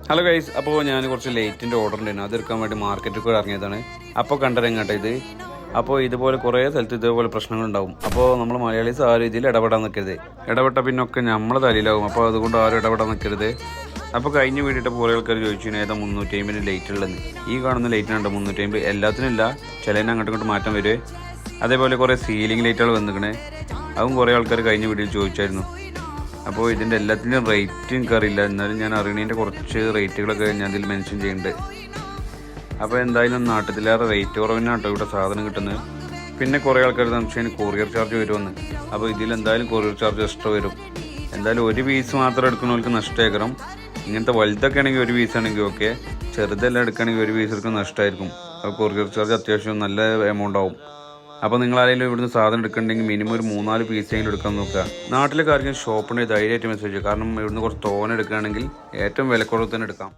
Hello guys, അപ്പോൾ ഞാൻ കുറച്ച് ലൈറ്റിൻ്റെ ഓർഡർ ഉണ്ടായിരുന്നു. അതെടുക്കാൻ വേണ്ടി മാർക്കറ്റിൽ കൂടെ ഇറങ്ങിയതാണ്. അപ്പോൾ കണ്ടറിയങ്ങട്ടെ ഇത്. അപ്പോൾ ഇതുപോലെ കുറേ സ്ഥലത്ത് ഇതേപോലെ പ്രശ്നങ്ങളുണ്ടാവും. അപ്പോൾ നമ്മൾ മലയാളീസ് ആരും ഇതിൽ ഇടപെടാൻ നിൽക്കരുത്. ഇടപെട്ട പിന്നൊക്കെ നമ്മളെ തലയിലാവും. അപ്പോൾ അതുകൊണ്ട് ആരും ഇടപെടാൻ നിൽക്കരുത്. അപ്പോൾ കഴിഞ്ഞ് വീട്ടിട്ട് കുറേ ആൾക്കാർ ചോദിച്ചു ഏതാ 350 ലൈറ്റ് ഉള്ളത്. ഈ കാണുന്ന ലൈറ്റിനുണ്ട് 350. എല്ലാത്തിനും ഇല്ല, ചിലതിന് അങ്ങോട്ടും ഇങ്ങോട്ട് മാറ്റം വരുവേ. അതേപോലെ കുറേ സീലിംഗ് ലൈറ്റുകൾ വന്നിക്കണേ. അതും കുറേ ആൾക്കാർ കഴിഞ്ഞ വീട്ടിൽ ചോദിച്ചായിരുന്നു. അപ്പോൾ ഇതിൻ്റെ എല്ലാത്തിൻ്റെയും റേറ്റ് എനിക്കറിയില്ല, എന്നാലും ഞാൻ അറിയണതിൻ്റെ കുറച്ച് റേറ്റുകളൊക്കെ ഞാൻ ഇതിൽ മെൻഷൻ ചെയ്യുന്നുണ്ട്. അപ്പോൾ എന്തായാലും നാട്ടിലേറെ റേറ്റ് കുറവിനാട്ടോ ഇവിടെ സാധനം കിട്ടുന്നത്. പിന്നെ കുറേ ആൾക്കാർ സംശയം കൊറിയർ ചാർജ് വരുമെന്ന്. അപ്പോൾ ഇതിലെന്തായാലും കൊറിയർ ചാർജ് എക്സ്ട്രാ വരും. എന്തായാലും ഒരു പീസ് മാത്രം എടുക്കുന്നവർക്ക് നഷ്ടമായിരിക്കണം. ഇങ്ങനത്തെ വലുതൊക്കെ ആണെങ്കിൽ ഒരു പീസ് ആണെങ്കിൽ ഓക്കെ, ചെറുതെല്ലാം എടുക്കുകയാണെങ്കിൽ ഒരു പീസ് എടുക്കുന്ന നഷ്ടമായിരിക്കും. അപ്പോൾ കൊറിയർ ചാർജ് അത്യാവശ്യം നല്ല എമൗണ്ട് ആവും. അപ്പോൾ നിങ്ങളാരെങ്കിലും ഇവിടുന്ന് സാധനം എടുക്കണമെങ്കിൽ മിനിമം ഒരു 3-4 പീസെങ്കിലും എടുക്കാൻ നോക്കുക. നാട്ടിലെ കാര്യം ഷോപ്പിൻ്റെ ധൈര്യമായിട്ട് മെസ്സേജ് ചെയ്യുക. കാരണം ഇവിടുന്ന് കുറച്ച് തോനെ എടുക്കുകയാണെങ്കിൽ ഏറ്റവും വിലക്കുറവ് തന്നെ എടുക്കാം.